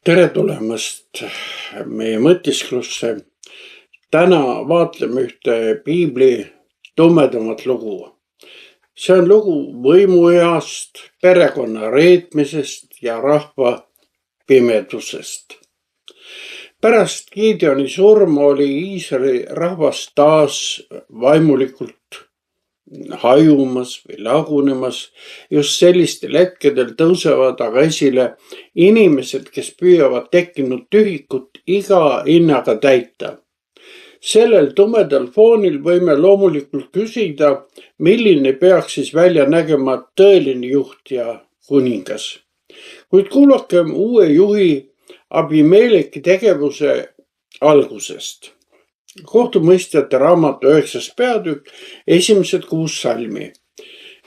Tere tulemast meie mõtisklusse. Täna vaatleme ühte piibli tumedamat lugu. See on lugu võimueast, perekonna reetmisest ja rahva pimedusest. Pärast Gideoni surma oli Iisraeli rahvas taas vaimulikult hajumas või lagunemas. Just sellistel hetkedel tõusevad aga esile inimesed, kes püüavad tekkinud tühikut iga hinnaga täita. Sellel tumedal foonil võime loomulikult küsida, milline peaks siis välja nägema tõeline juht ja kuningas. Kuid kuulakem uue juhi Abimeleki tegevuse algusest. Kohtumõistjate raamatu 9. peatükk, esimesed 6 salmi.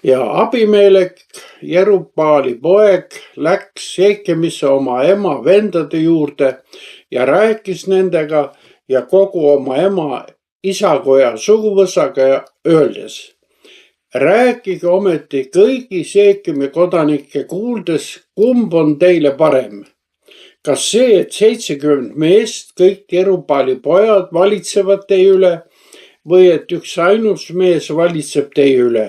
Ja Abimelek, Jerubaali poeg, läks Seekemisse oma ema vendade juurde ja rääkis nendega ja kogu oma ema isakoja suguvõsaga öeldes: rääkige ometi kõigi Seekemi kodanike kuuldes, kumb on teile parem? Kas see, et 70 meest, kõik Jerubaali pojad valitsevad teie üle, või et üks ainus mees valitseb teie üle?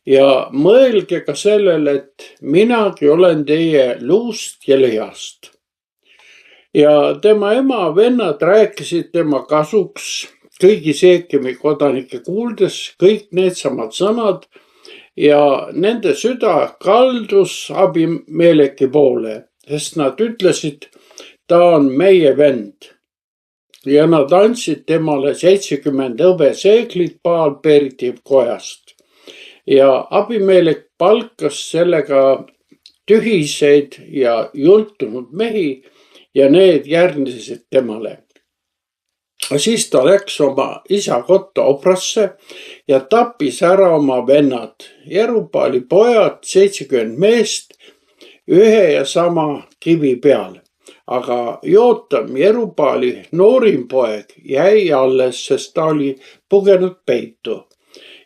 Ja mõelge ka sellele, et minagi olen teie luust ja lihast. Ja tema ema vennad rääkisid tema kasuks kõigi Seekemi kodanike kuuldes kõik needsamad sõnad ja nende süda kaldus Abimeleki poole, sest nad ütlesid, ta on meie vend. Ja nad andsid temale 70 hõbeseeglit Baal-Periti kojast. Ja Abimelek palkas sellega tühiseid ja jultunud mehi ja need järgnesid temale. Siis ta läks oma isa kotta Ofrasse ja tappis ära oma vennad, Jerubaali pojad, 70 meest, ühe ja sama kivi peal. Aga Jootam, Jerubaali noorim poeg, jäi alles, sest ta oli pugenud peitu.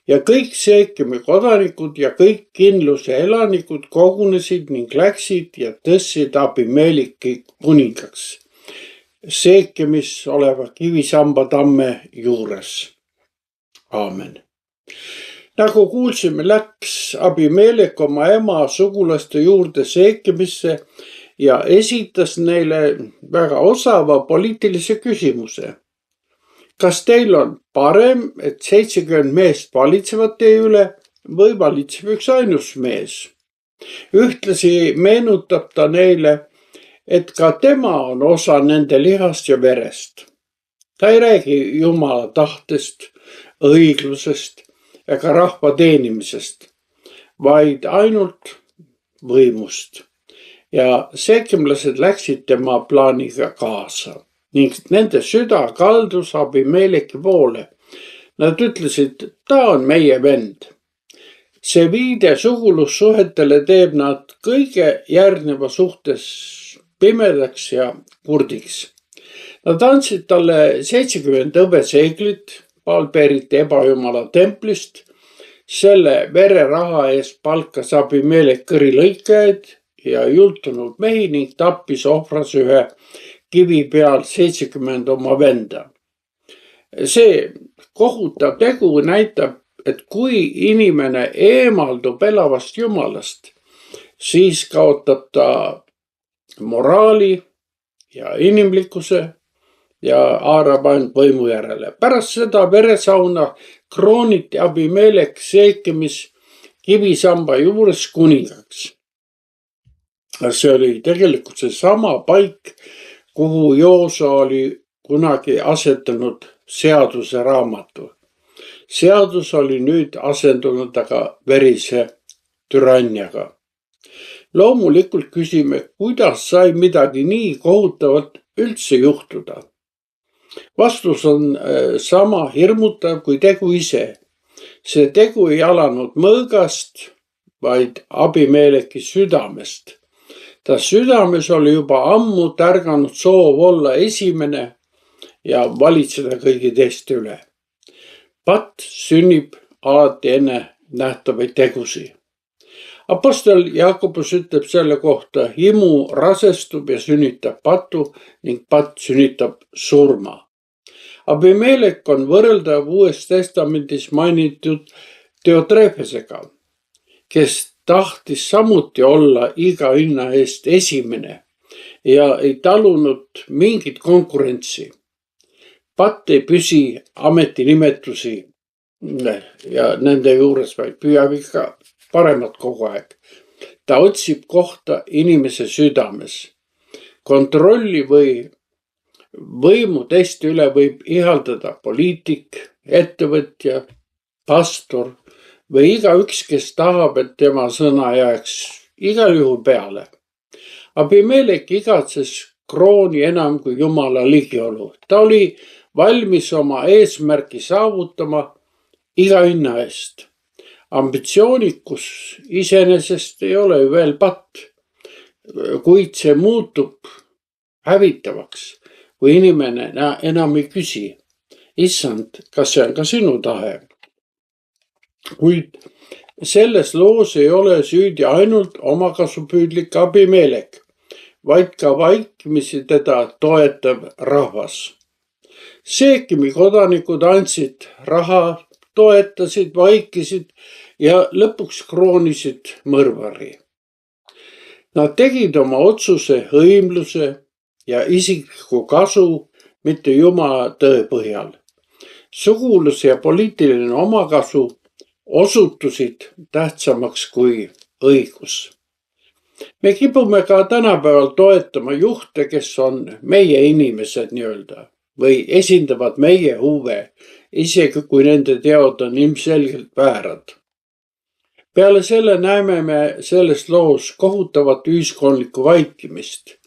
Ja kõik Seekemi kodanikud ja kõik kindluse elanikud kogunesid ning läksid ja tõstsid Abimeleki kuningaks Seekemis oleva kivisamba tamme juures. Aamen. Nagu kuulsime, läks Abimelek oma ema sugulaste juurde Seekemisse ja esitas neile väga osava poliitilise küsimuse. Kas teil on parem, et 70 meest valitsevad teie üle või valitseb üks ainus mees? Ühtlasi meenutab ta neile, et ka tema on osa nende lihast ja verest. Ta ei räägi Jumala tahtest, õiglusest ega rahva teenimisest, vaid ainult võimust. Ja seekemlased läksid tema plaaniga kaasa ning nende süda kaldus Abimeleki poole. Nad ütlesid, ta on meie vend. See viide sugulussuhetele teeb nad kõige järgneva suhtes pimedaks ja kurdiks. Nad andsid talle 70 hõbeseeglit Baal-Periti ebajumala templist. Selle vereraha eest palkas Abimelek kõrilõikajaid ja jultunud mehi ning tappis Ofras ühe kivi peal 70 oma venda. See kohutav tegu näitab, et kui inimene eemaldub elavast Jumalast, siis kaotab ta moraali ja inimlikkuse ja haarab ainult võimu järele. Pärast seda veresauna krooniti Abimelek Seekemis kivisamba juures kuningaks. See oli tegelikult seesama paik, kuhu Joosa oli kunagi asetanud seaduse raamatu. Seadus oli nüüd asendunud aga verise türanniaga. Loomulikult küsime, kuidas sai midagi nii kohutavat üldse juhtuda. Vastus on sama hirmutav kui tegu ise. See tegu ei alanud mõõgast, vaid Abimeleki südamest. Ta südames oli juba ammu tärganud soov olla esimene ja valitseda kõigi teiste üle. Patt sünnib alati enne nähtavaid tegusid. Apostel Jakobus ütleb selle kohta: himu rasestub ja sünnitab patu ning patt sünnitab surma. Abimelek on võrreldav Uues Testamendis mainitud Diotrefesega, kes tahtis samuti olla iga hinna eest esimene ja ei talunud mingit konkurentsi. Patt ei püsi ametinimetusi ja nende juures, vaid püüab ikka paremat kogu aeg. Ta otsib kohta inimese südames. Kontrolli või võimu teiste üle võib ihaldada poliitik, ettevõtja, pastor või igaüks, kes tahab, et tema sõna jääks igal juhul peale. Abimelek igatses krooni enam kui Jumala ligiolu. Ta oli valmis oma eesmärki saavutama iga hinna eest. Ambitsioonikus iseenesest ei ole ju veel patt, kuid see muutub hävitavaks, kui inimene enam ei küsi: issand, kas see on ka sinu tahe? Kuid selles loos ei ole süüdi ainult omakasupüüdlik Abimelek, vaid ka vaikimisi teda toetav rahvas. Seekimi kodanikud andsid raha, toetasid, vaikisid ja lõpuks kroonisid mõrvari. Nad tegid oma otsuse hõimluse ja isikliku kasu, mitte Jumala tõe põhjal. Sugulus ja poliitiline omakasu osutusid tähtsamaks kui õigus. Me kipume ka tänapäeval toetama juhte, kes on meie inimesed nii-öelda või esindavad meie huve, isegi kui nende teod on ilmselgelt väärad. Peale selle näeme me selles loos kohutavat ühiskondlikku vaikimist.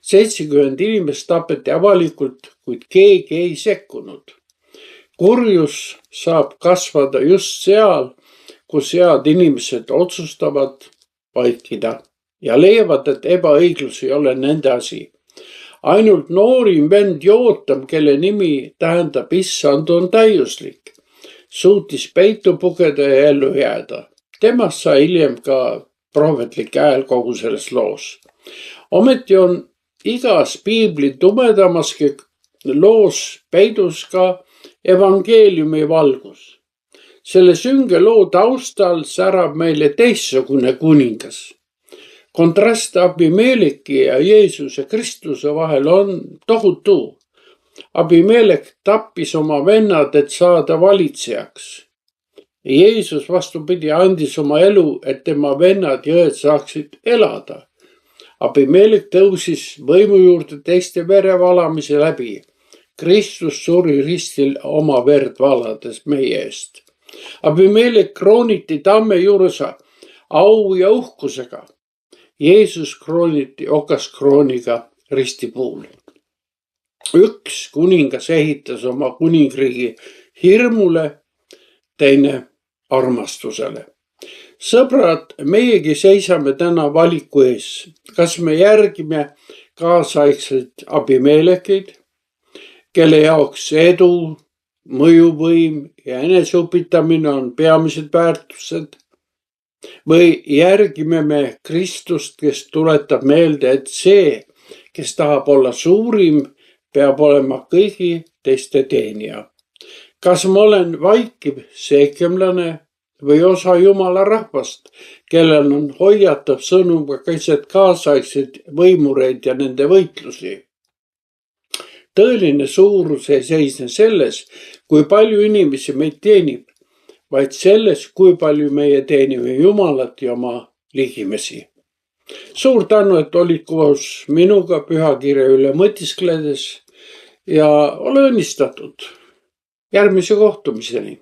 70 inimest tapeti avalikult, kuid keegi ei sekkunud. Kurjus saab kasvada just seal, kus head inimesed otsustavad vaikida ja leiavad, et ebaõiglus ei ole nende asi. Ainult noorim vend Jootam, kelle nimi tähendab issand on täiuslik, suutis peitu pugeda ja ellu jääda. Temast sai hiljem ka prohvetlik hääl kogu selles loos. Ometi on igas piibli tumedamaski loos peidus ka evangeeliumi valgus. Selle sünge loo taustal särab meile teistsugune kuningas. Kontrast Abimeleki ja Jeesuse Kristuse vahel on tohutu. Abimelek tappis oma vennad, et saada valitsejaks. Jeesus vastupidi andis oma elu, et tema vennad ja õed saaksid elada. Abimelek tõusis võimu juurde teiste verevalamise läbi. Kristus suri ristil oma verd valades meie eest. Abimelek krooniti tamme juures au ja uhkusega. Jeesus krooniti okaskrooniga ristipuul. Üks kuningas ehitas oma kuningriigi hirmule, teine armastusele. Sõbrad, meiegi seisame täna valiku ees. Kas me järgime kaasaegseid Abimelekeid, kelle jaoks edu, mõjuvõim ja eneseupitamine on peamised väärtused? Või järgime me Kristust, kes tuletab meelde, et see, kes tahab olla suurim, peab olema kõigi teiste teenija? Kas ma olen vaikiv seekemlane või osa Jumala rahvast, kellel on hoiatav sõnum ka keset kaasaegseid võimureid ja nende võitlusi? Tõeline suurus ei seisne selles, kui palju inimesi meid teenib, vaid selles, kui palju meie teenime Jumalat ja oma ligimesi. Suur tänu, et olid koos minuga pühakirja üle mõtiskledes ja ole õnnistatud. Järgmise kohtumiseni.